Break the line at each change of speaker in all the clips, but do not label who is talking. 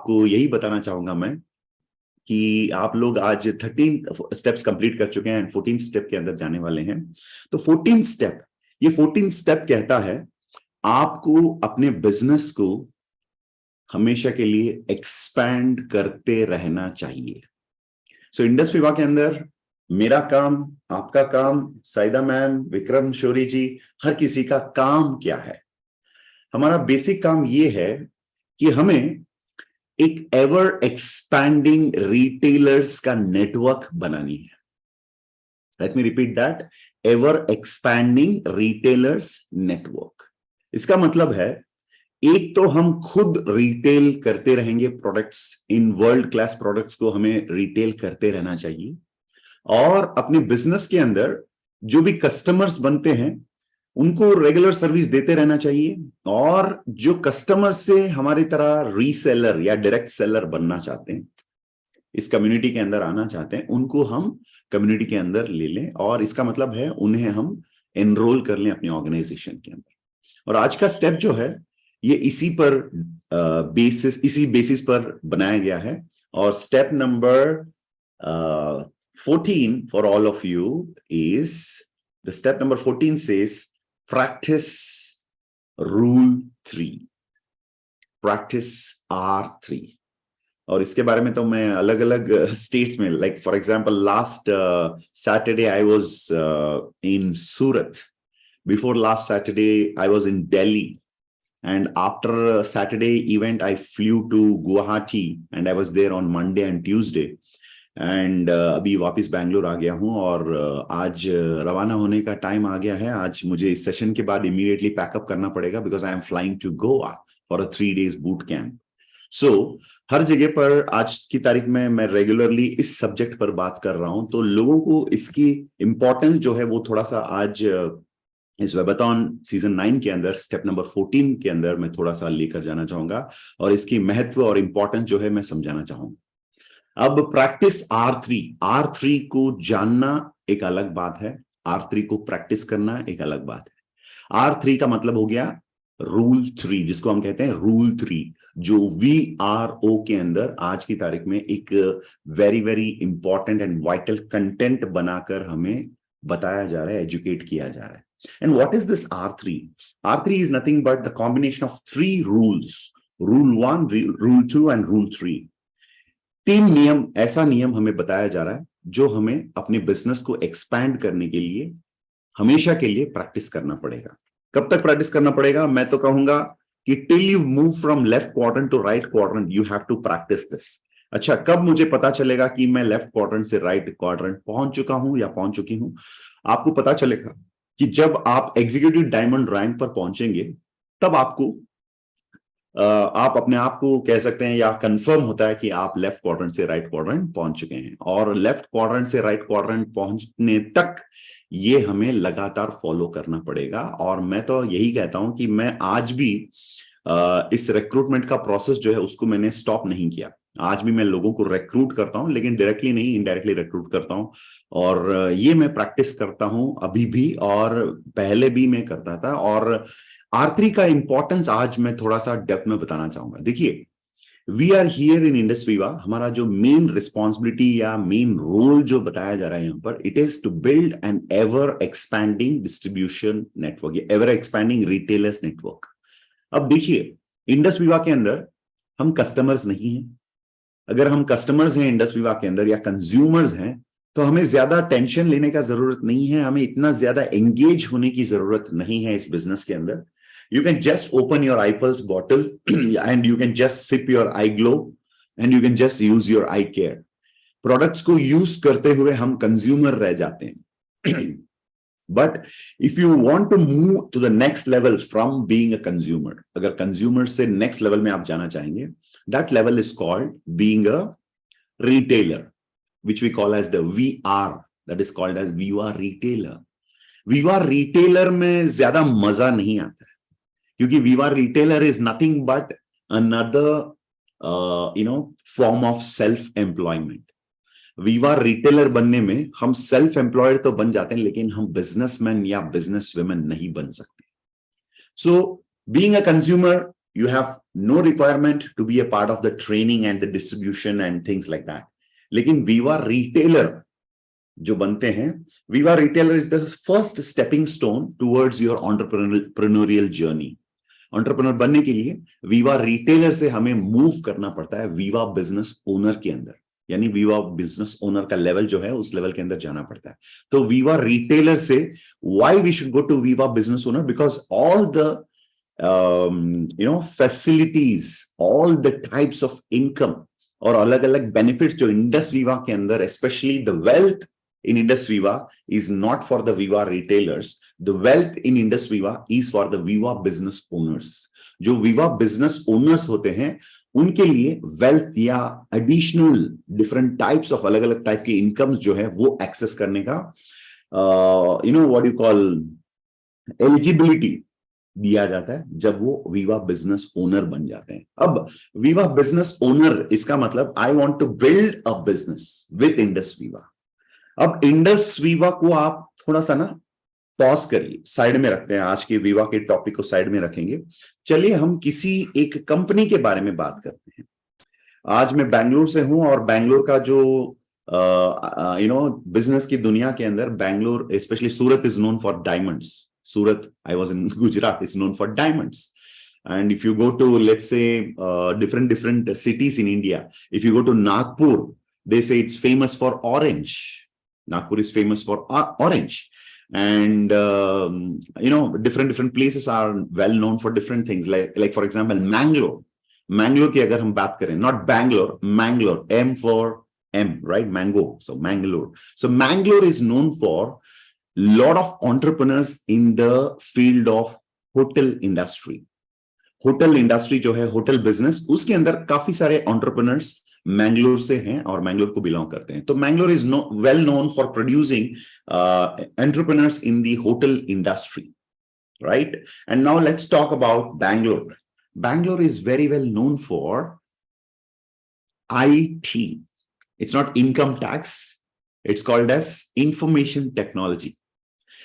आपको यही बताना चाहूंगा मैं कि आप लोग आज 13 स्टेप्स कंप्लीट कर चुके हैं एंड 14 स्टेप के अंदर जाने वाले हैं। तो 14 स्टेप, ये 14 स्टेप कहता है आपको अपने बिजनेस को हमेशा के लिए एक्सपैंड करते रहना चाहिए। सो इंडस विवा के अंदर मेरा काम, आपका काम, साइदा मैम, विक्रम शोरी जी, हर किसी का काम क्या है? हमारा बेसिक काम ये है कि हमें एक एवर एक्सपैंडिंग रिटेलर्स का नेटवर्क बनानी है। Let me repeat that, ever expanding retailers network. इसका मतलब है एक तो हम खुद रिटेल करते रहेंगे products, in world class products को हमें रिटेल करते रहना चाहिए, और अपने बिजनेस के अंदर जो भी कस्टमर्स बनते हैं उनको रेगुलर सर्विस देते रहना चाहिए, और जो कस्टमर से हमारी तरह रीसेलर या डायरेक्ट सेलर बनना चाहते हैं, इस कम्युनिटी के अंदर आना चाहते हैं, उनको हम कम्युनिटी के अंदर ले लें, और इसका मतलब है उन्हें हम एनरोल कर लें अपनी ऑर्गेनाइजेशन के अंदर। और आज का स्टेप जो है ये इसी बेसिस पर बनाया गया है। और step number 14 for all of you is, the step number 14 says practice rule 3, practice R3। और इसके बारे में तो मैं अलग अलग स्टेट्स में, like for example last Saturday I was in Surat, before last Saturday I was in Delhi, and after Saturday event I flew to Guwahati and I was there on Monday and Tuesday, and अभी वापस बैंगलोर आ गया हूँ, और आज रवाना होने का time आ गया है। आज मुझे इस सेशन के बाद इमीडिएटली पैकअप करना पड़ेगा because I am flying to Goa for a 3 days boot camp. So हर जगह पर आज की तारीख में मैं रेगुलरली इस सब्जेक्ट पर बात कर रहा हूं, तो लोगों को इसकी इंपॉर्टेंस जो है वो थोड़ा सा आज इस वेबाथॉन सीजन 9 के अंदर स्टेप नंबर 14 के अंदर मैं थोड़ा सा लेकर जाना चाहूंगा, और इसकी महत्व और इंपॉर्टेंस जो है मैं समझाना चाहूंगा। अब प्रैक्टिस R3 को जानना एक अलग बात है, R3 को प्रैक्टिस करना एक अलग बात है। R3 का मतलब हो गया रूल 3, जिसको हम कहते हैं रूल 3, जो VRO के अंदर आज की तारीख में एक very very important and vital content बनाकर हमें बताया जा रहा है, एजुकेट किया जा रहा है। And what is this R3? R3 is nothing but the combination of 3 rules. Rule 1, Rule 2 and Rule 3. 3 नियम, ऐसा नियम हमें बताया जा रहा है जो हमें अपने बिजनेस को एक्सपैंड करने के लिए हमेशा के लिए प्रैक्टिस करना पड़ेगा। कब तक प्रैक्टिस करना पड़ेगा? मैं तो कहूंगा कि till you move from left quadrant to right quadrant you have to practise this. अच्छा, कब मुझे पता चलेगा कि मैं लेफ्ट क्वाड्रेंट से राइट क्वाड्रेंट पहुंच चुका हूं या पहुंच चुकी हूं? आपको पता चलेगा कि जब आप एग्जीक्यूटिव डायमंड रैंक पर पहुंचेंगे, तब आप अपने आप को कह सकते हैं या कंफर्म होता है कि आप लेफ्ट क्वाड्रेंट से राइट क्वाड्रेंट पहुंच चुके हैं। और लेफ्ट क्वाड्रेंट से राइट क्वाड्रेंट पहुंचने तक ये हमें लगातार फॉलो करना पड़ेगा। और मैं तो यही कहता हूं कि मैं आज भी इस रिक्रूटमेंट का प्रोसेस जो है उसको मैंने स्टॉप नहीं किया। आज भी मैं लोगों को रिक्रूट करता हूं, लेकिन डायरेक्टली नहीं, इनडायरेक्टली रिक्रूट करता हूं, और ये मैं प्रैक्टिस करता हूं अभी भी, और पहले भी मैं करता था। और R3 का इंपॉर्टेंस आज मैं थोड़ा सा डेप्थ में बताना चाहूंगा। देखिए, we are here in Indus Viva, हमारा जो मेन रिस्पॉन्सिबिलिटी या मेन रोल जो बताया जा रहा है यहाँ पर, it is to build an ever expanding distribution network, ever expanding retailers network. अब देखिए, इंडस विवा के अंदर हम कस्टमर्स नहीं हैं। अगर हम कस्टमर्स हैं इंडस विवा के अंदर या कंज्यूमर्स हैं, तो हमें ज्यादा टेंशन लेने का जरूरत नहीं है, हमें इतना ज्यादा एंगेज होने की जरूरत नहीं है इस बिजनेस के अंदर। You can just open your iPulse bottle and you can just sip your iGlow and you can just use your eye care. Products को यूज करते हुए हम कंज्यूमर रह जाते हैं। But if you want to move to the next level from being a consumer, अगर consumer से next level में आप जाना चाहेंगे, that level is called being a retailer, which we call as the VR, that is called as Viva Retailer. Viva Retailer में ज्यादा मजा नहीं आता है, क्योंकि Viva Retailer is nothing but another form of self employment. Viva Retailer बनने में हम सेल्फ एम्प्लॉयड तो बन जाते हैं, लेकिन हम बिजनेसमैन या बिजनेस वुमेन नहीं बन सकते। So being a consumer you have no requirement to be a part of the training and the distribution and things like that. लेकिन Viva retailer जो बनते हैं, Viva retailer is the first stepping stone towards your entrepreneurial journey. Entrepreneur बनने के लिए Viva retailer से हमें move करना पड़ता है वीवा बिजनेस ओनर के अंदर, यानी वीवा बिजनेस ओनर का लेवल जो है उस लेवल के अंदर जाना पड़ता है. तो वीवा रिटेलर से why we should go to Viva business owner, because all the facilities, all the types of income और अलग अलग बेनिफिट्स जो इंडस वीवा के अंदर, specially the wealth in Indus Viva is not for the Viva retailers. The wealth in Indus Viva is for the Viva business owners. जो Viva business owners होते हैं उनके लिए wealth या additional different types of अलग अलग type की incomes जो है वो access करने का what you call eligibility दिया जाता है जब वो Viva business owner बन जाते हैं. अब Viva business owner इसका मतलब I want to build a business with Indus Viva. अब इंडस वीवा को आप थोड़ा सा ना पॉज करिए, साइड में रखते हैं, आज के वीवा के टॉपिक को साइड में रखेंगे. चलिए हम किसी एक कंपनी के बारे में बात करते हैं. आज मैं बैंगलोर से हूं और बैंगलोर का जो बिजनेस की दुनिया के अंदर Bangalore, specially Surat is known for diamonds. Surat, I was in Gujarat, is known for diamonds. And if you go to, let's say, different cities in India, if you go to Nagpur, they say it's famous for orange. Nagpur is famous for orange, and different places are well known for different things. Like for example, Mangalore की अगर हम बात करें, not Bangalore, Mangalore, M for M, right? Mango, so Mangalore. So Mangalore is known for lot of entrepreneurs in the field of hotel industry. Hotel industry जो है, hotel business, उसके अंदर काफी सारे एंटरप्रेन्योर्स मैंगलोर से हैं और मैंगलोर को बिलोंग करते हैं. तो Mangalore is well known for producing entrepreneurs in the hotel industry, right? And now let's talk about Bangalore. Bangalore is very well known for IT. It's not income tax, it's called as information technology.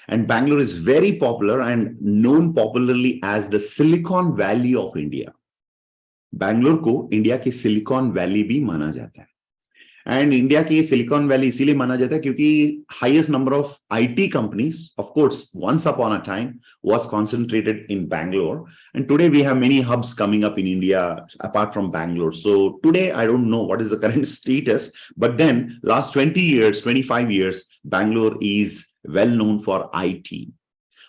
And Bangalore is very popular and known popularly as the Silicon Valley of India. Bangalore को India की silicon valley भी माना जाता है. And India की silicon valley इसीलिए माना जाता है क्योंकि highest number of IT companies, of course, once upon a time was concentrated in Bangalore, and today we have many hubs coming up in India apart from Bangalore. So today I don't know what is the current status, but then last 20 years, 25 years, Bangalore is well known for IT.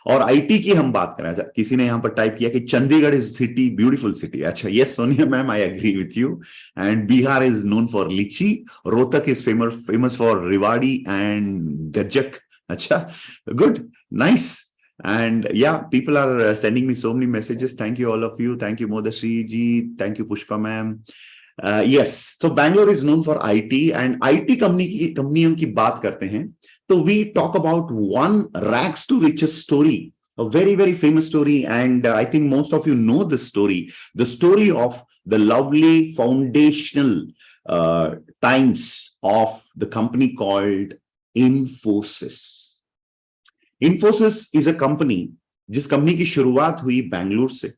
और IT की हम बात करें, किसी ने यहां पर type किया कि Chandigarh is city, beautiful city. अच्छा, yes Sonia ma'am, I agree with you. And Bihar is known for litchi, Rohtak is famous for rewari and gajjak. अच्छा, good, nice. And yeah, people are sending me so many messages. Thank you all of you. Thank you Modashri ji, thank you Pushpa ma'am. Yes, so Bangalore is known for IT, and IT कंपनियों की बात करते हैं तो we talk about one rags to riches story, a very very famous story, and I think most of you know this story, the story of the lovely foundational times of the company called Infosys. Infosys is a company जिस company की शुरुआत हुई बैंगलोर से.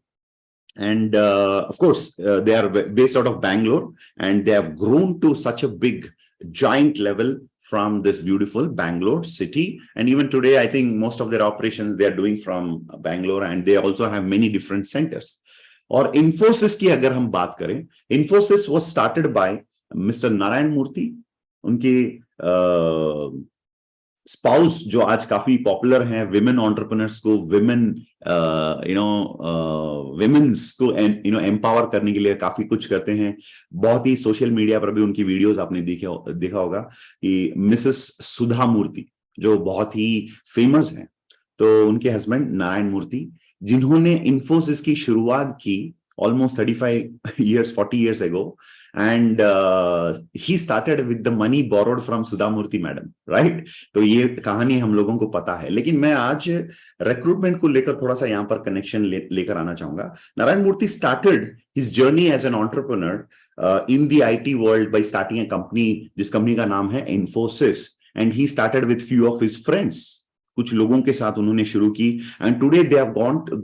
And of course, they are based out of Bangalore, and they have grown to such a big, giant level from this beautiful Bangalore city. And even today, I think most of their operations they are doing from Bangalore, and they also have many different centers. और Infosys की अगर हम बात करें, Infosys was started by Mr. Narayan Murthy. उनके spouse जो आज काफी पॉपुलर हैं, विमेन एंटरप्रेन्योर्स को, विमेन्स को एम्पावर करने के लिए काफी कुछ करते हैं. बहुत ही सोशल मीडिया पर भी उनकी वीडियोस आपने देखा होगा कि मिसेस सुधा मूर्ति जो बहुत ही फेमस हैं, तो उनके हस्बैंड नारायण मूर्ति, जिन्होंने इन्फोसिस की शुरुआत की almost 35 years, 40 years ago, and he started with the money borrowed from Sudha Murthy madam, right? तो ये कहानी हम लोगों को पता है, लेकिन मैं आज रिक्रूटमेंट को लेकर थोड़ा सा यहाँ पर कनेक्शन लेकर आना चाहूंगा. नारायण मूर्ति started his journey as an entrepreneur in the IT world by starting a company, जिस कंपनी का नाम है Infosys, and he started with few of his friends कुछ लोगों के साथ उन्होंने शुरू की, and today they have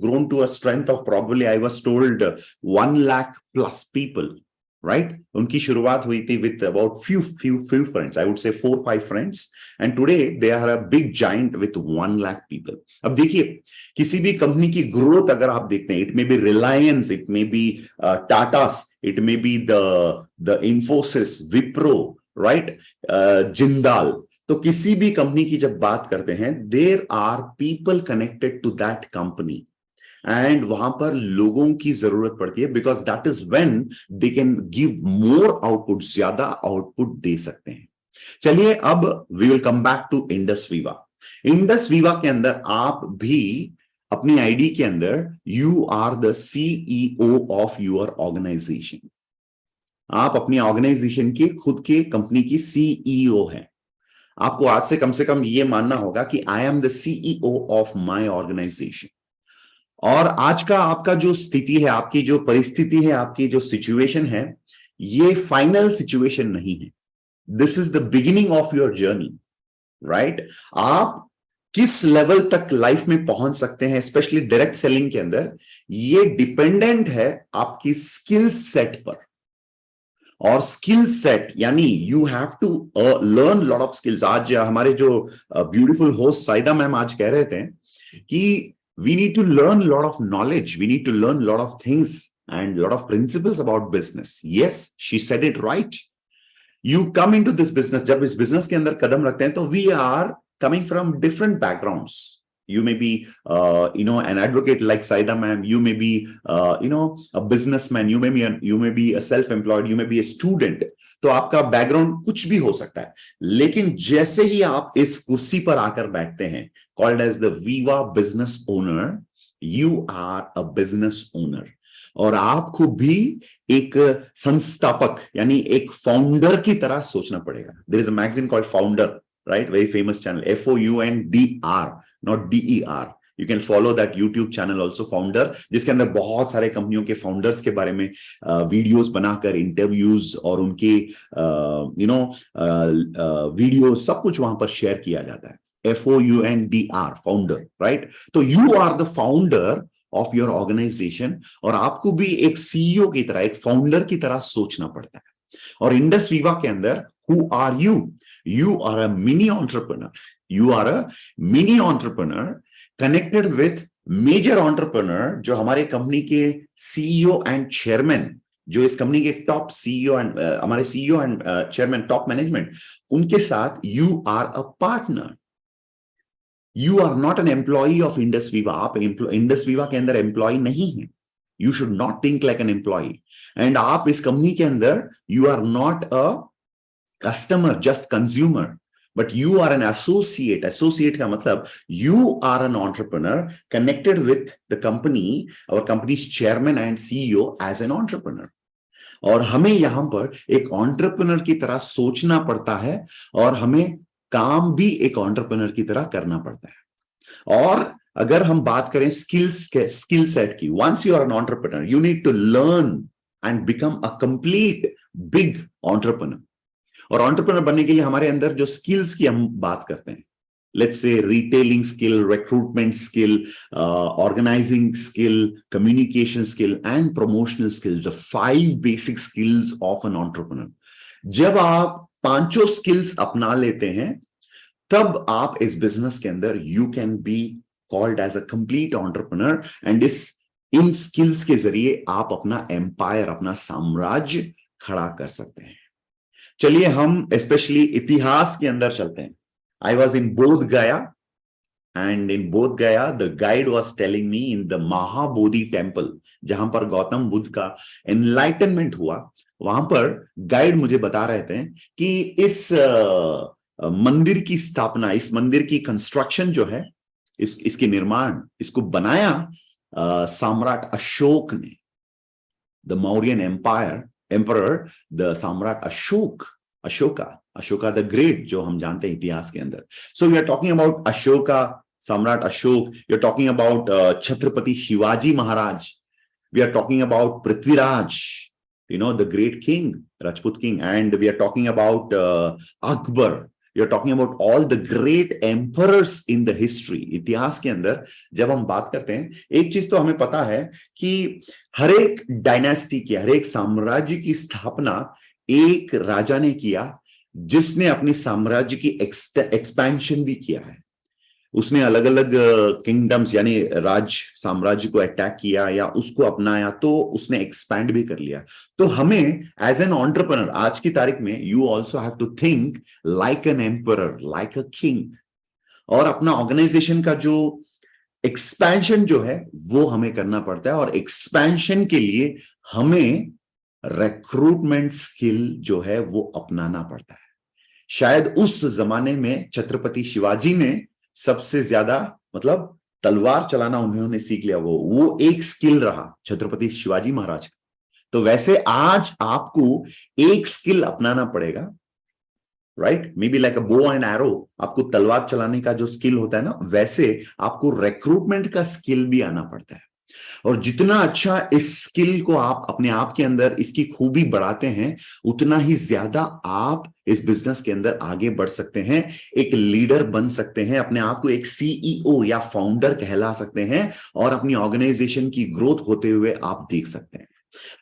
grown to a strength of probably I was told 1 lakh plus people, right? उनकी शुरुआत हुई थी with about few friends, I would say 4-5 friends, and today they are a big giant with 1 lakh people. अब देखिए, किसी भी company की growth अगर आप देखते हैं, it may be Reliance, it may be Tatas, it may be the Infosys, Wipro, right, Jindal, तो किसी भी कंपनी की जब बात करते हैं, there are people connected to that company, and वहां पर लोगों की जरूरत पड़ती है, because that is when they can give more output, ज्यादा आउटपुट दे सकते हैं। चलिए अब we will come back to Indus Viva. Indus Viva के अंदर आप भी अपनी आईडी के अंदर you are the CEO of your organisation. आप अपनी ऑर्गेनाइजेशन के खुद के कंपनी की सीईओ हैं। आपको आज से कम ये मानना होगा कि I am the CEO of my organisation. और आज का आपका जो स्थिति है, आपकी जो परिस्थिति है, आपकी जो सिचुएशन है, ये फाइनल सिचुएशन नहीं है। This is the beginning of your journey, right? आप किस लेवल तक लाइफ में पहुंच सकते हैं, स्पेशली डायरेक्ट सेलिंग के अंदर, ये डिपेंडेंट है आपकी स्किल सेट पर। और स्किल सेट यानी you have to learn lot of skills. आज हमारे जो ब्यूटीफुल होस्ट साइदा मैम आज कह रहे थे कि we need to learn a lot of knowledge, we need to learn a lot of things and a lot of principles about business. Yes, she said it right. You come into this business, जब इस business के अंदर कदम रखते हैं, तो we are coming from different backgrounds. You may be an advocate like Saida ma'am, you may be a businessman, you may be a self-employed, you may be a student. तो आपका background कुछ भी हो सकता है, लेकिन जैसे ही आप इस कुर्सी पर आकर बैठते हैं, called as the Viva business owner, you are a business owner. और आपको भी एक संस्थापक यानी एक फाउंडर की तरह सोचना पड़ेगा। There is a magazine called Founder, right? Very famous channel, FOUNDR, not DER. You can follow that YouTube channel also, Founder, जिसके अंदर बहुत सारे कंपनियों के फाउंडर्स के बारे में वीडियोस बनाकर, इंटरव्यूज और उनके वीडियो सब कुछ वहां पर शेयर किया जाता है। FOUNDR, founder, right? तो you are the founder of your organization, और आपको भी एक सीईओ की तरह, एक फाउंडर की तरह सोचना पड़ता है। और इंडस वीवा के अंदर who are you? You are a mini entrepreneur. You are a mini entrepreneur connected with major entrepreneur, जो हमारे कंपनी के सीईओ एंड चेयरमैन, जो इस कंपनी के टॉप सीईओ एंड हमारे CEO and chairman, top management, उनके साथ you are a partner. You are not an employee of Indus Viva. आप इंडस वीवा के अंदर एम्प्लॉय नहीं है। You should not think like an employee. And आप इस कंपनी के अंदर you are not a customer, just consumer, but you are an associate. Associate का मतलब you are an entrepreneur connected with the company, our company's chairman and CEO as an entrepreneur. और हमें यहां पर एक entrepreneur की तरह सोचना पड़ता है, और हमें काम भी एक entrepreneur की तरह करना पड़ता है। और अगर हम बात करें स्किल सेट की, once you are an entrepreneur, you need to learn and become a complete big entrepreneur. और एंटरप्रेन्योर बनने के लिए हमारे अंदर जो स्किल्स की हम बात करते हैं, let's say retailing skill, recruitment skill, organising skill, communication skill and promotional skills, the 5 basic skills of an entrepreneur. जब आप पांचों स्किल्स अपना लेते हैं, तब आप इस बिजनेस के अंदर you can be called as a complete entrepreneur, and इन स्किल्स के जरिए आप अपना एम्पायर, अपना साम्राज्य खड़ा कर सकते हैं। चलिए हम स्पेशली इतिहास के अंदर चलते हैं। आई वॉज इन बोध गया, एंड इन बोध गया the guide was telling me in the Mahabodhi temple, जहां पर गौतम बुद्ध का एनलाइटनमेंट हुआ, वहां पर गाइड मुझे बता रहे थे कि इस मंदिर की स्थापना, इस मंदिर की कंस्ट्रक्शन जो है, इसके निर्माण, इसको बनाया सम्राट अशोक ने, the Mauryan empire emperor, the Samrat Ashoka the great, जो हम जानते हैं इतिहास के अंदर। So we are talking about Ashoka, सम्राट Ashok, you are talking about Chhatrapati Shivaji Maharaj, we are talking about Prithviraj, the great king, Rajput king, and we are talking about Akbar, you are talking about all the great emperors in the history. इतिहास के अंदर जब हम बात करते हैं, एक चीज तो हमें पता है कि हर एक डायनेस्टी की, हर एक साम्राज्य की स्थापना एक राजा ने किया, जिसने अपने साम्राज्य की एक्सपेंशन भी किया है। उसने अलग अलग किंगडम्स यानी राज साम्राज्य को अटैक किया या उसको अपनाया, तो उसने एक्सपैंड भी कर लिया। तो हमें एज एन एंटरप्रेन्योर आज की तारीख में you also have to think like an emperor, like a king, और अपना ऑर्गेनाइजेशन का जो एक्सपेंशन जो है वो हमें करना पड़ता है। और एक्सपेंशन के लिए हमें रिक्रूटमेंट स्किल जो है वो अपनाना पड़ता है। शायद उस जमाने में छत्रपति शिवाजी ने सबसे ज्यादा मतलब तलवार चलाना उन्होंने सीख लिया, वो एक स्किल रहा छत्रपति शिवाजी महाराज का। तो वैसे आज आपको एक स्किल अपनाना पड़ेगा, right? May be like a bow and arrow, आपको तलवार चलाने का जो स्किल होता है ना, वैसे आपको रिक्रूटमेंट का स्किल भी आना पड़ता है। और जितना अच्छा इस स्किल को आप अपने आप के अंदर इसकी खूबी बढ़ाते हैं, उतना ही ज्यादा आप इस बिजनेस के अंदर आगे बढ़ सकते हैं, एक लीडर बन सकते हैं, अपने आप को एक सीईओ या फाउंडर कहला सकते हैं, और अपनी ऑर्गेनाइजेशन की ग्रोथ होते हुए आप देख सकते हैं।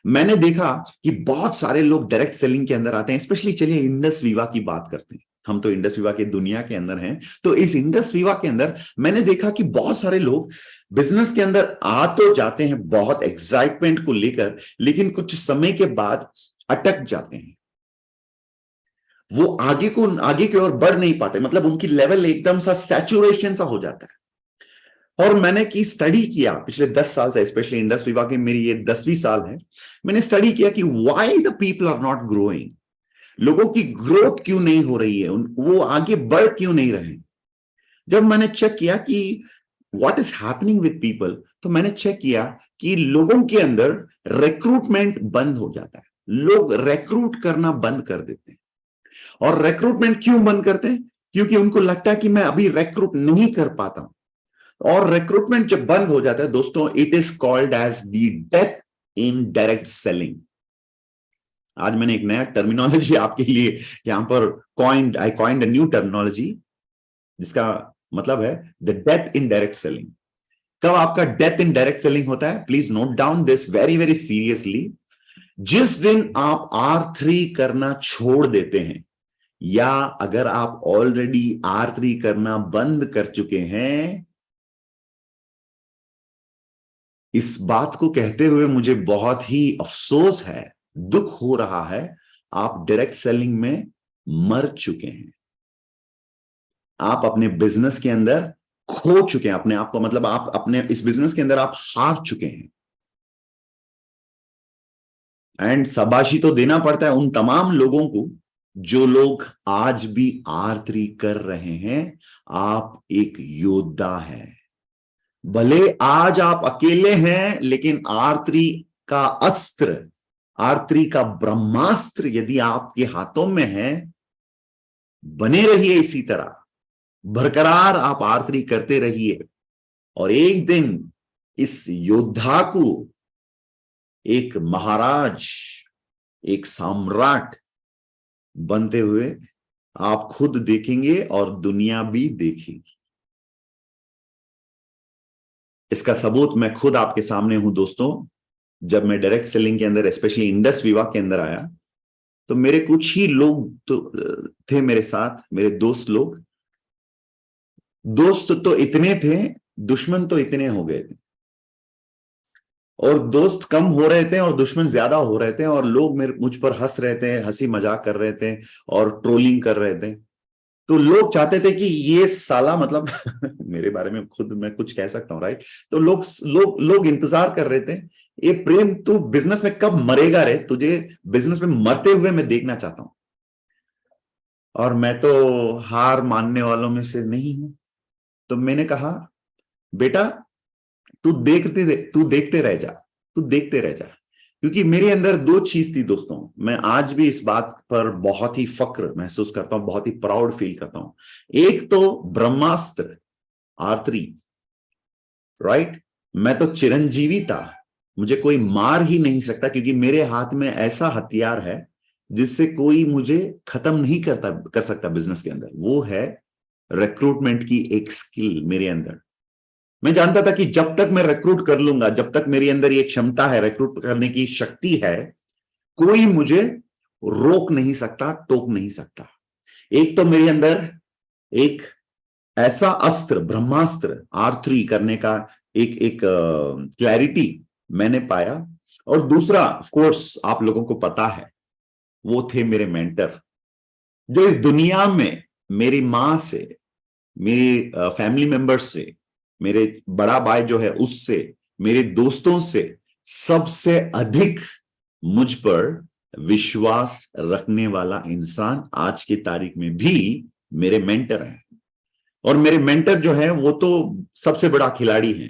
मैंने देखा कि बहुत सारे लोग डायरेक्ट सेलिंग के अंदर आते हैं, स्पेशली चलिए इंडस विवा की बात करते हैं, हम तो इंडस विवा की दुनिया के अंदर हैं। तो इस इंडस विवा के अंदर मैंने देखा कि बहुत सारे लोग बिजनेस के अंदर आ तो जाते हैं बहुत एक्साइटमेंट को लेकर, लेकिन कुछ समय के बाद अटक जाते हैं, वो आगे की ओर बढ़ नहीं पाते, मतलब उनकी लेवल एकदम सा सैचुरेशन सा हो जाता है। और मैंने की स्टडी किया पिछले 10 साल से, स्पेशली इंडस विवा की मेरी ये 10वीं साल है, मैंने स्टडी किया कि why the people are not growing, लोगों की ग्रोथ क्यों नहीं हो रही है, वो आगे बढ़ क्यों नहीं रहे। जब मैंने चेक किया कि what is happening with people, तो मैंने चेक किया कि लोगों के अंदर रिक्रूटमेंट बंद हो जाता है, लोग रिक्रूट करना बंद कर देते हैं। और रिक्रूटमेंट क्यों बंद करते हैं? क्योंकि उनको लगता है कि मैं अभी रिक्रूट नहीं कर पाता हूं। और रिक्रूटमेंट जब बंद हो जाता है दोस्तों, it is called as the death in direct selling. आज मैंने एक नया टर्मिनोलॉजी आपके लिए यहां पर I coined a new terminology, जिसका मतलब है the death in direct selling. कब आपका डेथ इन डायरेक्ट सेलिंग होता है? Please note down this very very seriously. जिस दिन आप R3 करना छोड़ देते हैं, या अगर आप ऑलरेडी R3 करना बंद कर चुके हैं, इस बात को कहते हुए मुझे बहुत ही अफसोस है, दुख हो रहा है, आप डायरेक्ट सेलिंग में मर चुके हैं। आप अपने बिजनेस के अंदर खो चुके हैं अपने आप को, मतलब आप अपने इस बिजनेस के अंदर आप हार चुके हैं। एंड शाबाशी तो देना पड़ता है उन तमाम लोगों को जो लोग आज भी R3 कर रहे हैं। आप एक योद्धा है, भले आज आप अकेले हैं, लेकिन R3 का अस्त्र, R3 का ब्रह्मास्त्र यदि आपके हाथों में है, बने रहिए इसी तरह, बरकरार आप R3 करते रहिए, और एक दिन इस योद्धा को एक महाराज, एक सम्राट बनते हुए आप खुद देखेंगे और दुनिया भी देखेगी। इसका सबूत मैं खुद आपके सामने हूं दोस्तों। जब मैं डायरेक्ट सेलिंग के अंदर, स्पेशली इंडस विवा के अंदर आया, तो मेरे कुछ ही लोग तो थे मेरे साथ, मेरे दोस्त लोग। दोस्त तो इतने थे, दुश्मन तो इतने हो गए थे, और दोस्त कम हो रहे थे और दुश्मन ज्यादा हो रहे थे, और लोग मेरे मुझ पर हंस रहे थे, हंसी मजाक कर रहे थे और ट्रोलिंग कर रहे थे। तो लोग चाहते थे कि ये साला मतलब मेरे बारे में खुद मैं कुछ कह सकता हूँ, राइट? तो लोग इंतजार कर रहे थे, ये प्रेम तू बिजनेस में कब मरेगा रे, तुझे बिजनेस में मरते हुए मैं देखना चाहता हूं। और मैं तो हार मानने वालों में से नहीं हूं। तो मैंने कहा, बेटा तू देखते रह जा, तू देखते रह जा। क्योंकि मेरे अंदर दो चीज थी दोस्तों, मैं आज भी इस बात पर बहुत ही फक्र महसूस करता हूं, बहुत ही प्राउड फील करता हूं। एक तो ब्रह्मास्त्र R3, राइट? मैं तो चिरंजीवी था, मुझे कोई मार ही नहीं सकता, क्योंकि मेरे हाथ में ऐसा हथियार है जिससे कोई मुझे खत्म नहीं कर सकता बिजनेस के अंदर, वो है रिक्रूटमेंट की एक स्किल मेरे अंदर। मैं जानता था कि जब तक मैं रिक्रूट कर लूंगा, जब तक मेरे अंदर ये क्षमता है, रिक्रूट करने की शक्ति है, कोई मुझे रोक नहीं सकता, टोक नहीं सकता। एक तो मेरे अंदर एक ऐसा अस्त्र, ब्रह्मास्त्र R3 करने का एक एक क्लैरिटी मैंने पाया। और दूसरा, ऑफ कोर्स आप लोगों को पता है, वो थे मेरे मेंटर, जो इस दुनिया में मेरी मां से, मेरी फैमिली मेंबर्स से, मेरे बड़ा भाई जो है उससे, मेरे दोस्तों से सबसे अधिक मुझ पर विश्वास रखने वाला इंसान आज की तारीख में भी मेरे मेंटर हैं। और मेरे मेंटर जो है वो तो सबसे बड़ा खिलाड़ी है।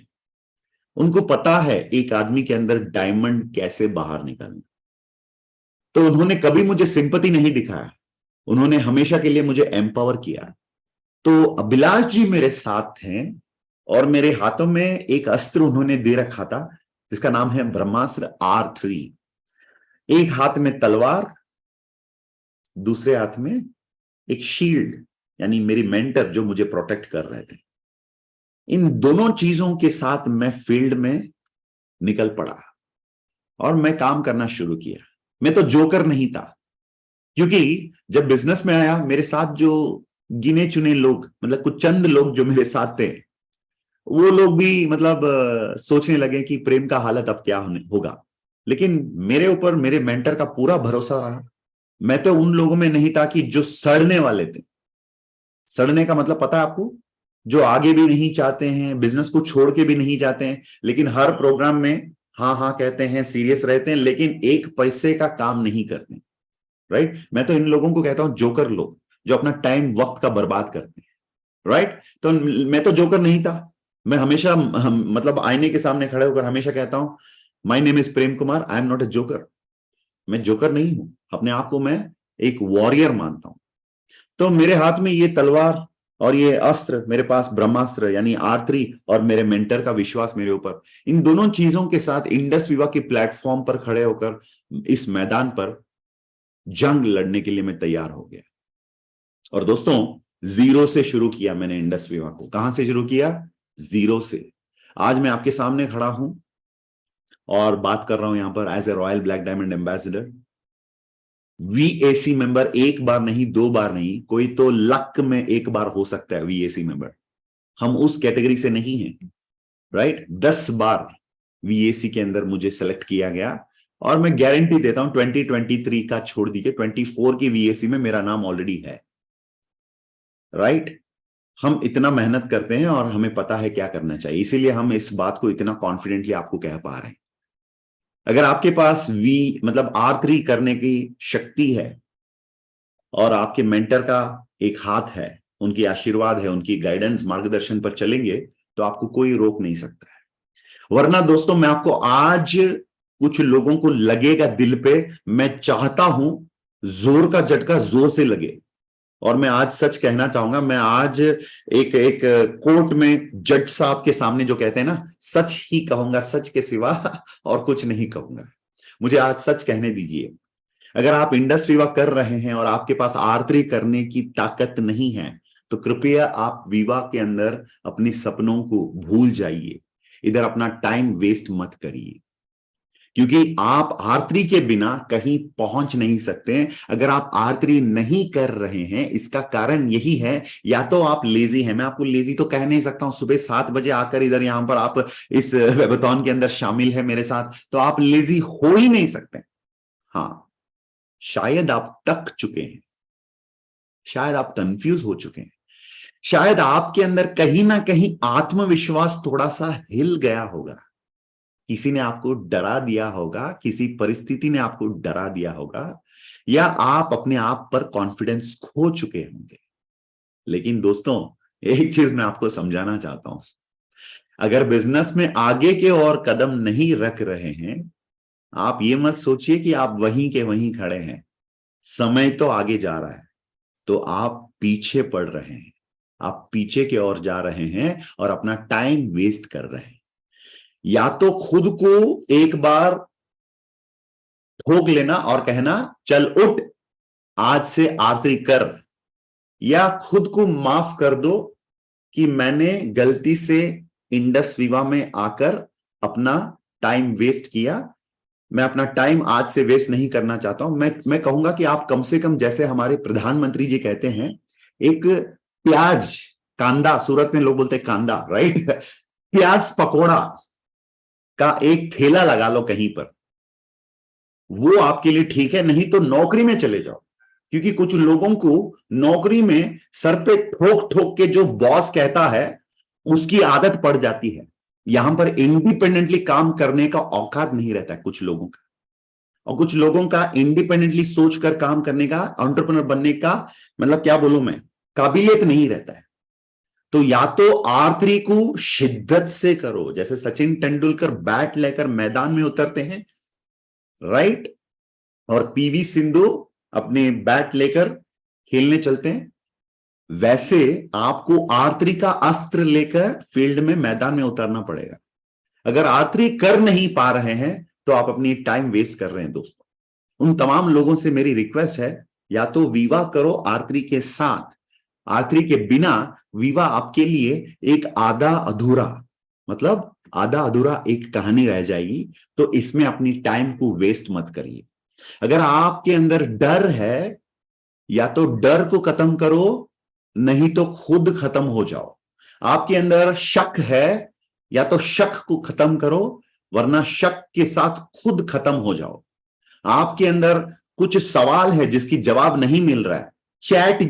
उनको पता है एक आदमी के अंदर डायमंड कैसे बाहर निकालना। तो उन्होंने कभी मुझे सिंपैथी नहीं दिखाया, उन्होंने हमेशा के लिए मुझे एम्पावर किया। तो अभिलाष जी मेरे साथ हैं और मेरे हाथों में एक अस्त्र उन्होंने दे रखा था जिसका नाम है ब्रह्मास्त्र R3। एक हाथ में तलवार, दूसरे हाथ में एक शील्ड, यानी मेरी मेंटर जो मुझे प्रोटेक्ट कर रहे थे। इन दोनों चीजों के साथ मैं फील्ड में निकल पड़ा और मैं काम करना शुरू किया। मैं तो जोकर नहीं था, क्योंकि जब बिजनेस में आया मेरे साथ जो गिने चुने लोग, मतलब कुछ चंद लोग जो मेरे साथ थे, वो लोग भी मतलब सोचने लगे कि प्रेम का हालत अब क्या होगा। लेकिन मेरे ऊपर मेरे मेंटर का पूरा भरोसा रहा। मैं तो उन लोगों में नहीं था कि जो सड़ने वाले थे। सड़ने का मतलब पता है आपको? जो आगे भी नहीं चाहते हैं, बिजनेस को छोड़ के भी नहीं जाते हैं, लेकिन हर प्रोग्राम में हाँ हाँ कहते हैं, सीरियस रहते हैं, लेकिन एक पैसे का काम नहीं करते। राइट? मैं तो इन लोगों को कहता हूं जोकर लोग, जो अपना टाइम वक्त का बर्बाद करते हैं। राइट? तो मैं तो जोकर नहीं था। मैं हमेशा मतलब आईने के सामने खड़े होकर हमेशा कहता हूं, my name is Prem Kumar, I am not a joker. मैं जोकर नहीं हूं, अपने आप को मैं एक वॉरियर मानता हूं। तो मेरे हाथ में ये तलवार और ये अस्त्र, मेरे पास ब्रह्मास्त्र यानी R3, और मेरे मेंटर का विश्वास मेरे ऊपर, इन दोनों चीजों के साथ इंडस विवा के प्लेटफॉर्म पर खड़े होकर इस मैदान पर जंग लड़ने के लिए मैं तैयार हो गया। और दोस्तों, जीरो से शुरू किया मैंने इंडस विवा को। कहां से शुरू किया? जीरो से। आज मैं आपके सामने खड़ा हूं और बात कर रहा हूं यहां पर as a royal black diamond ambassador. VAC member एक बार नहीं, दो बार नहीं, कोई तो लक में एक बार हो सकता है VAC मेंबर। हम उस कैटेगरी से नहीं हैं। राइट? 10 बार VAC के अंदर मुझे सेलेक्ट किया गया। और मैं गारंटी देता हूं 2023 का छोड़ दीजिए, 24 की VAC में मेरा नाम ऑलरेडी है। राइट? हम इतना मेहनत करते हैं और हमें पता है क्या करना चाहिए, इसीलिए हम इस बात को इतना कॉन्फिडेंटली आपको कह पा रहे हैं। अगर आपके पास मतलब R3 करने की शक्ति है और आपके मेंटर का एक हाथ है, उनकी आशीर्वाद है, उनकी गाइडेंस, मार्गदर्शन पर चलेंगे, तो आपको कोई रोक नहीं सकता है। वरना दोस्तों, मैं आपको आज, कुछ लोगों को लगेगा दिल पे, मैं चाहता हूं जोर का झटका जोर से लगे। और मैं आज सच कहना चाहूंगा, मैं आज एक एक कोर्ट में जज साहब के सामने जो कहते हैं ना, सच ही कहूंगा, सच के सिवा और कुछ नहीं कहूंगा। मुझे आज सच कहने दीजिए। अगर आप इंडस विवा कर रहे हैं और आपके पास R3 करने की ताकत नहीं है, तो कृपया आप विवा के अंदर अपने सपनों को भूल जाइए। इधर अपना टाइम वेस्ट मत करिए, क्योंकि आप R3 के बिना कहीं पहुंच नहीं सकते हैं। अगर आप R3 नहीं कर रहे हैं, इसका कारण यही है, या तो आप लेजी हैं। मैं आपको लेजी तो कह नहीं सकता हूं, सुबह 7 बजे आकर इधर यहां पर आप इस वेबथॉन के अंदर शामिल है मेरे साथ, तो आप लेजी हो ही नहीं सकते। हाँ, शायद आप थक चुके हैं, शायद आप कंफ्यूज हो चुके हैं, शायद आपके अंदर कहीं ना कहीं आत्मविश्वास थोड़ा सा हिल गया होगा। किसी ने आपको डरा दिया होगा, किसी परिस्थिति ने आपको डरा दिया होगा, या आप अपने आप पर कॉन्फिडेंस खो चुके होंगे। लेकिन दोस्तों, एक चीज मैं आपको समझाना चाहता हूं, अगर बिजनेस में आगे के और कदम नहीं रख रहे हैं, आप ये मत सोचिए कि आप वहीं के वहीं खड़े हैं। समय तो आगे जा रहा है, तो आप पीछे पड़ रहे हैं, आप पीछे की ओर जा रहे हैं और अपना टाइम वेस्ट कर रहे हैं। या तो खुद को एक बार ठोक लेना और कहना, चल उठ, आज से आरती कर, या खुद को माफ कर दो कि मैंने गलती से इंडस विवा में आकर अपना टाइम वेस्ट किया, मैं अपना टाइम आज से वेस्ट नहीं करना चाहता हूं। मैं कहूंगा कि आप कम से कम, जैसे हमारे प्रधानमंत्री जी कहते हैं, एक प्याज, कांदा, सूरत में लोग बोलते हैं कांदा, राइट, प्याज पकोड़ा का एक ठेला लगा लो कहीं पर, वो आपके लिए ठीक है। नहीं तो नौकरी में चले जाओ, क्योंकि कुछ लोगों को नौकरी में सर पे ठोक ठोक के जो बॉस कहता है उसकी आदत पड़ जाती है। यहां पर इंडिपेंडेंटली काम करने का औकात नहीं रहता है कुछ लोगों का, और कुछ लोगों का इंडिपेंडेंटली सोचकर काम करने का, एंटरप्रेन्योर बनने का, मतलब क्या बोलूं मैं, काबिलियत नहीं रहता है। तो या तो R3 को शिद्दत से करो, जैसे सचिन तेंदुलकर बैट लेकर मैदान में उतरते हैं, राइट, और PV सिंधु अपने बैट लेकर खेलने चलते हैं, वैसे आपको R3 का अस्त्र लेकर फील्ड में, मैदान में उतरना पड़ेगा। अगर R3 कर नहीं पा रहे हैं तो आप अपनी टाइम वेस्ट कर रहे हैं दोस्तों। उन तमाम लोगों से मेरी रिक्वेस्ट है, या तो विवाह करो R3 के साथ, R3 के बिना विवाह आपके लिए एक आधा अधूरा, मतलब आधा अधूरा एक कहानी रह जाएगी। तो इसमें अपनी टाइम को वेस्ट मत करिए। अगर आपके अंदर डर है, या तो डर को खत्म करो, नहीं तो खुद खत्म हो जाओ। आपके अंदर शक है, या तो शक को खत्म करो, वरना शक के साथ खुद खत्म हो जाओ। आपके अंदर कुछ सवाल है जिसकी जवाब नहीं मिल रहा है, चैट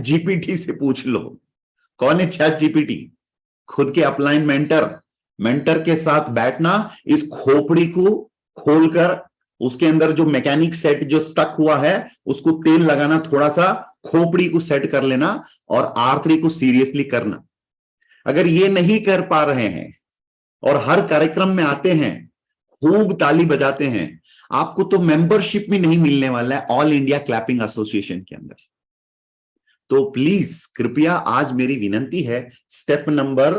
जीपीटी से पूछ लो। कौन है चैट जीपीटी? खुद के अपलाइन मेंटर के साथ बैठना, इस खोपड़ी को खोलकर उसके अंदर जो मैकेनिक सेट जो स्टक हुआ है उसको तेल लगाना, थोड़ा सा खोपड़ी को सेट कर लेना, और R3 को सीरियसली करना। अगर ये नहीं कर पा रहे हैं और हर कार्यक्रम में आते हैं, खूब ताली बजाते हैं, आपको तो मेंबरशिप भी नहीं मिलने वाला है ऑल इंडिया क्लैपिंग एसोसिएशन के अंदर। तो प्लीज कृपया आज मेरी विनंती है, step number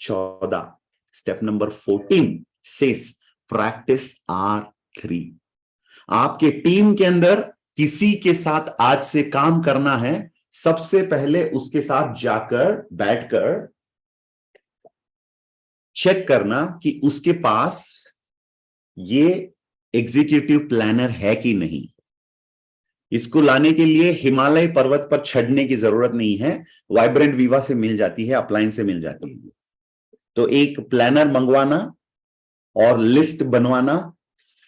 14, step number 14 says practise R3। आपके टीम के अंदर किसी के साथ आज से काम करना है, सबसे पहले उसके साथ जाकर बैठकर चेक करना कि उसके पास ये एग्जीक्यूटिव प्लानर है कि नहीं। इसको लाने के लिए हिमालय पर्वत पर चढ़ने की जरूरत नहीं है, वाइब्रेंट विवा से मिल जाती है, अपलाइन से मिल जाती है। तो एक प्लानर मंगवाना और लिस्ट बनवाना,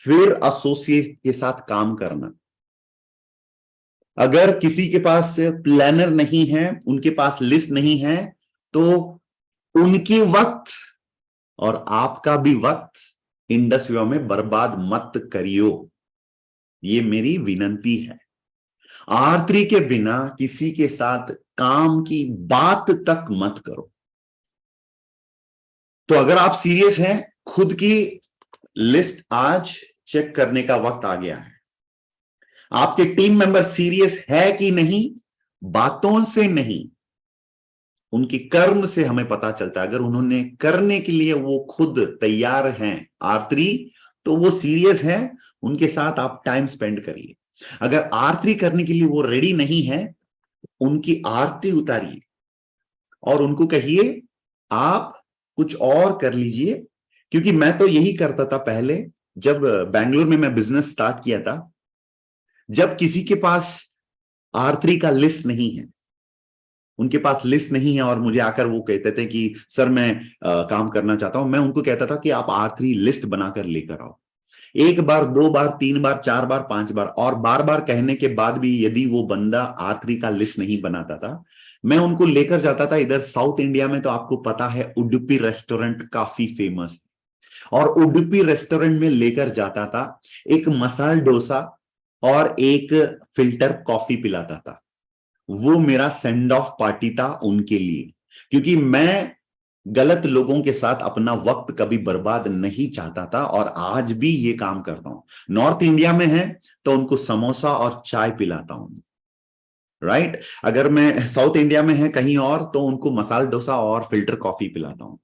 फिर एसोसिएट के साथ काम करना। अगर किसी के पास प्लानर नहीं है, उनके पास लिस्ट नहीं है, तो उनके वक्त और आपका भी वक्त इंडस विवा में बर्बाद मत करियो, ये मेरी विनंती है। R3 के बिना किसी के साथ काम की बात तक मत करो। तो अगर आप सीरियस हैं, खुद की लिस्ट आज चेक करने का वक्त आ गया है। आपके टीम मेंबर सीरियस है कि नहीं, बातों से नहीं, उनकी कर्म से हमें पता चलता है। अगर उन्होंने करने के लिए वो खुद तैयार हैं R3, तो वो सीरियस हैं, उनके साथ आप टाइम स्पेंड करिए। अगर R3 करने के लिए वो रेडी नहीं है, उनकी आरती उतारिए और उनको कहिए आप कुछ और कर लीजिए। क्योंकि मैं तो यही करता था पहले, जब बैंगलोर में मैं बिजनेस स्टार्ट किया था। जब किसी के पास R3 का लिस्ट नहीं है, उनके पास लिस्ट नहीं है, और मुझे आकर वो कहते थे कि सर मैं काम करना चाहता हूं, मैं उनको कहता था कि आप R3 लिस्ट बनाकर लेकर आओ। एक बार, दो बार, तीन बार, चार बार, पांच बार, और बार बार कहने के बाद भी यदि वो बंदा R3 का लिस्ट नहीं बनाता था, मैं उनको लेकर जाता था इधर साउथ इंडिया में। तो आपको पता है उडुपी रेस्टोरेंट काफी फेमस है, और उडुपी रेस्टोरेंट में लेकर जाता था, एक मसाला डोसा और एक फिल्टर कॉफी पिलाता था। वो मेरा सेंड ऑफ पार्टी था उनके लिए, क्योंकि मैं गलत लोगों के साथ अपना वक्त कभी बर्बाद नहीं चाहता था, और आज भी ये काम करता हूं। नॉर्थ इंडिया में है तो उनको समोसा और चाय पिलाता हूं, राइट। अगर मैं साउथ इंडिया में है कहीं और, तो उनको मसाला डोसा और फिल्टर कॉफी पिलाता हूं।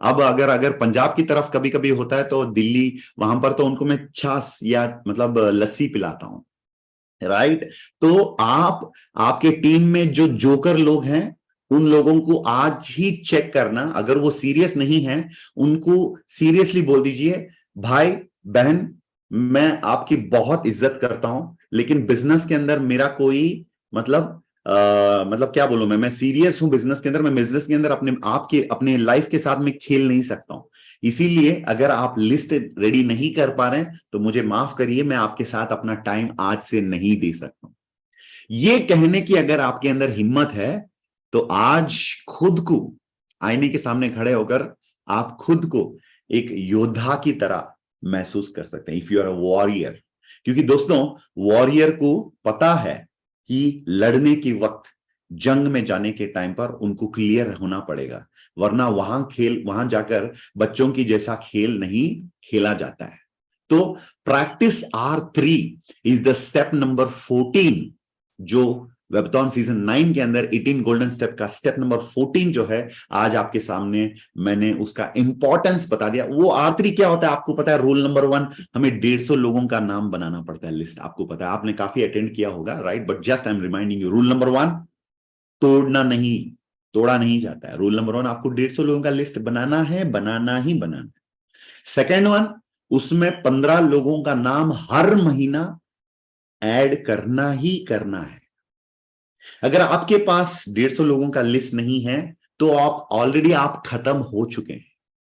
अब अगर अगर पंजाब की तरफ कभी कभी होता है, तो दिल्ली, वहां पर तो उनको मैं छाछ या मतलब लस्सी पिलाता हूं, राइट। तो आपके टीम में जो जोकर लोग हैं उन लोगों को आज ही चेक करना, अगर वो सीरियस नहीं है उनको सीरियसली बोल दीजिए, भाई बहन मैं आपकी बहुत इज्जत करता हूं, लेकिन बिजनेस के अंदर मेरा कोई मतलब मतलब क्या बोलूं, मैं सीरियस हूं बिजनेस के अंदर, मैं बिजनेस के अंदर अपने लाइफ के साथ में खेल नहीं सकता हूं। इसीलिए अगर आप लिस्ट रेडी नहीं कर पा रहे हैं तो मुझे माफ करिए, मैं आपके साथ अपना टाइम आज से नहीं दे सकता हूं। ये कहने की अगर आपके अंदर हिम्मत है तो आज खुद को आईने के सामने खड़े होकर आप खुद को एक योद्धा की तरह महसूस कर सकते हैं, if you are a warrior. क्योंकि दोस्तों वॉरियर को पता है कि लड़ने के वक्त, जंग में जाने के टाइम पर उनको क्लियर होना पड़ेगा, वरना वहां जाकर बच्चों की जैसा खेल नहीं खेला जाता है। तो practice R3 is the step number 14, जो वेबथॉन सीजन 9 के अंदर 18 गोल्डन स्टेप का स्टेप नंबर 14 जो है, आज आपके सामने मैंने उसका इंपॉर्टेंस बता दिया। वो R3 क्या होता है आपको पता है? रूल नंबर 1, हमें 150 लोगों का नाम बनाना पड़ता है, लिस्ट आपको पता है, आपने काफी अटेंड किया होगा, right? But just I am reminding you, rule number 1, तोड़ना नहीं, तोड़ा नहीं जाता है। रूल नंबर 1, आपको 150 लोगों का लिस्ट बनाना है, बनाना ही बनाना है। सेकेंड वन, उसमें 15 लोगों का नाम हर महीना ऐड करना ही करना है। अगर आपके पास 150 लोगों का लिस्ट नहीं है तो आप ऑलरेडी आप खत्म हो चुके हैं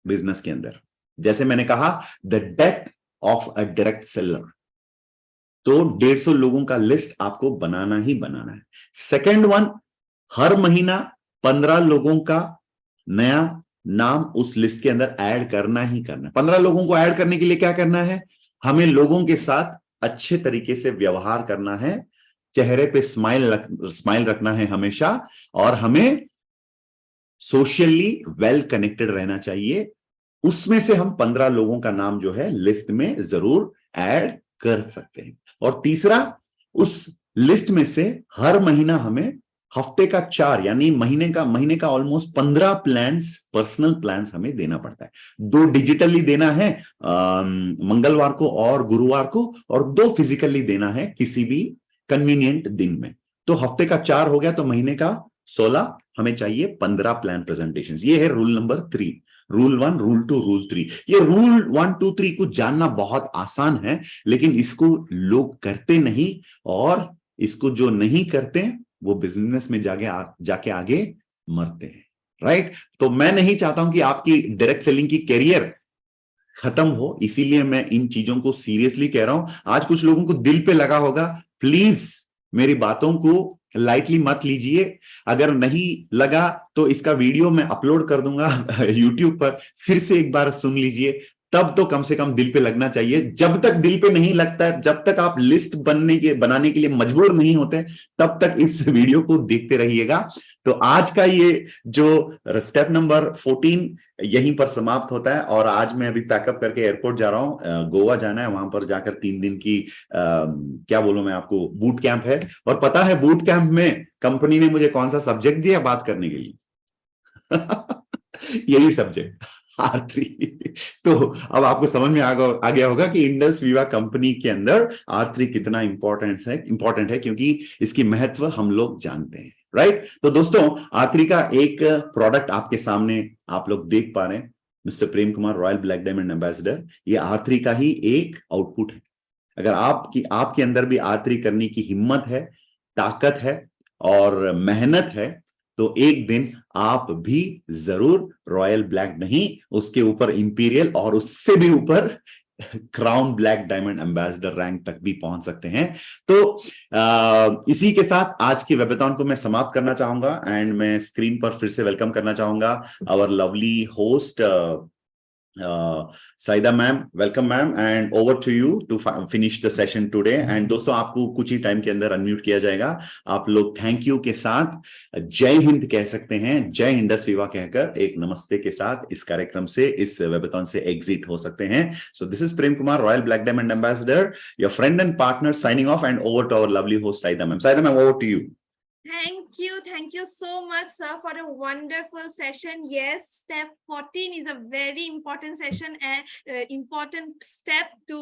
बिजनेस के अंदर। जैसे मैंने कहा, the death of a direct seller. तो 150 लोगों का लिस्ट आपको बनाना ही बनाना है। सेकेंड वन, हर महीना 15 लोगों का नया नाम उस लिस्ट के अंदर ऐड करना ही करना है। 15 लोगों को ऐड करने के लिए क्या करना है? हमें लोगों के साथ अच्छे तरीके से व्यवहार करना है, चेहरे पे स्माइल रखना है हमेशा, और हमें सोशली वेल कनेक्टेड रहना चाहिए। उसमें से हम 15 लोगों का नाम जो है लिस्ट में जरूर ऐड कर सकते हैं। और तीसरा, उस लिस्ट में से हर महीना हमें हफ्ते का 4 यानी महीने का ऑलमोस्ट 15 प्लान्स, पर्सनल प्लान्स हमें देना पड़ता है। 2 डिजिटली देना है मंगलवार को और गुरुवार को, और 2 फिजिकली देना है किसी भी कन्वीनियंट दिन में। तो हफ्ते का 4 हो गया, तो महीने का 16, हमें चाहिए 15 प्लान प्रेजेंटेशन। ये है rule number 3। Rule 1, rule 2, rule 3। ये रूल 1, 2, 3 को जानना बहुत आसान है, लेकिन इसको लोग करते नहीं, और इसको जो नहीं करते वो बिजनेस में जाके आगे मरते हैं, राइट? तो मैं नहीं चाहता हूं कि आपकी डायरेक्ट सेलिंग की कैरियर खत्म हो, इसीलिए मैं इन चीजों को सीरियसली कह रहा हूं। आज कुछ लोगों को दिल पे लगा होगा, प्लीज मेरी बातों को लाइटली मत लीजिए। अगर नहीं लगा तो इसका वीडियो मैं अपलोड कर दूंगा यूट्यूब पर, फिर से एक बार सुन लीजिए, तब तो कम से कम दिल पे लगना चाहिए। जब तक दिल पे नहीं लगता है, जब तक आप लिस्ट बनाने के लिए मजबूर नहीं होते, तब तक इस वीडियो को देखते रहिएगा। तो आज का ये जो स्टेप नंबर 14 यहीं पर समाप्त होता है, और आज मैं अभी पैकअप करके एयरपोर्ट जा रहा हूं, गोवा जाना है, वहां पर जाकर 3 दिन की क्या बोलूं मैं आपको, बूट कैंप है। और पता है बूट कैंप में कंपनी ने मुझे कौन सा सब्जेक्ट दिया बात करने के लिए? यही सब्जेक्ट, R3। तो अब आपको समझ में आ गया होगा कि इंडस विवा कंपनी के अंदर R3 कितना इंपॉर्टेंट है, क्योंकि इसकी महत्व हम लोग जानते हैं, राइट? तो दोस्तों R3 का एक प्रोडक्ट आपके सामने आप लोग देख पा रहे हैं, mister Prem Kumar, royal black diamond ambassador. ये R3 का ही एक आउटपुट है। अगर आपके अंदर भी R3 करने की हिम्मत है, ताकत है और मेहनत है, तो एक दिन आप भी जरूर रॉयल ब्लैक नहीं, उसके ऊपर इंपीरियल और उससे भी ऊपर crown black diamond ambassador rank तक भी पहुंच सकते हैं। तो इसी के साथ आज की वेबथॉन को मैं समाप्त करना चाहूंगा, एंड मैं स्क्रीन पर फिर से वेलकम करना चाहूंगा our lovely host Saida ma'am. Welcome ma'am, and over to you to finish the session today. And दोस्तों आपको कुछ ही टाइम के अंदर अनम्यूट किया जाएगा। आप लोग थैंक यू के साथ जय हिंद कह सकते हैं, जय इंडस विवा कहकर एक नमस्ते के साथ इस कार्यक्रम से, इस वेबथॉन से एग्जिट हो सकते हैं। So this is Prem Kumar, royal black diamond ambassador, your friend and partner, signing off, and over to our lovely host Saida ma'am. Saida ma'am, over to you.
Thank you so much, sir, for a wonderful session. Yes, step 14 is a very important session and important step to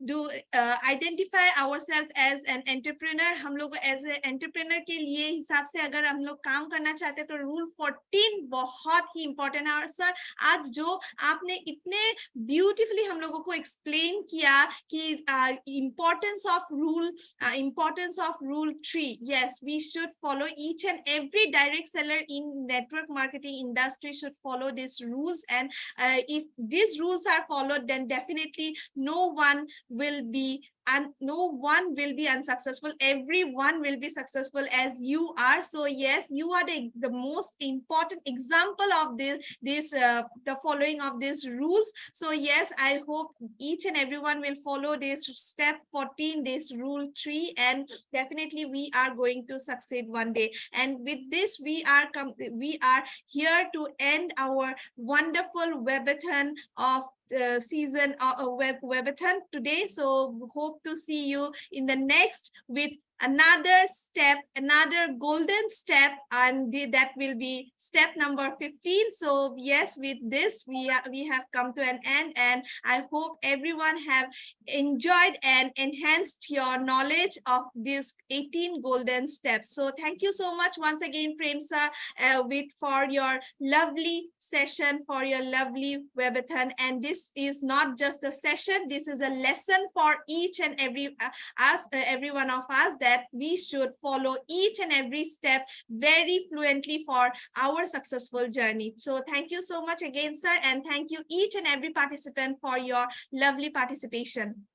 do identify ourselves as an entrepreneur. हम लोग as an entrepreneur के लिए हिसाब से अगर हम लोग काम करना चाहते हैं तो रूल 14 बहुत ही important है। और सर आज जो आपने इतने ब्यूटीफुली हम लोगों को एक्सप्लेन किया कि importance of rule 3, yes, we should follow each and every direct seller in network marketing industry should follow these rules, and if these rules are followed, then definitely no one will be unsuccessful. Everyone will be successful as you are. So yes, you are the most important example of the following of these rules. So yes, I hope each and everyone will follow this step 14, this rule 3, and definitely we are going to succeed one day. And with this, we are here to end our wonderful webathon of season webathon today. So hope to see you in the next with another step, another golden step, and that will be step number 15. So yes, with this we have come to an end, and I hope everyone have enjoyed and enhanced your knowledge of these 18 golden steps. So thank you so much once again, Prem sir, for your lovely session, for your lovely webathon. And this is not just a session, this is a lesson for each and every every one of us, that we should follow each and every step very fluently for our successful journey. So thank you so much again, sir, and thank you each and every participant for your lovely participation.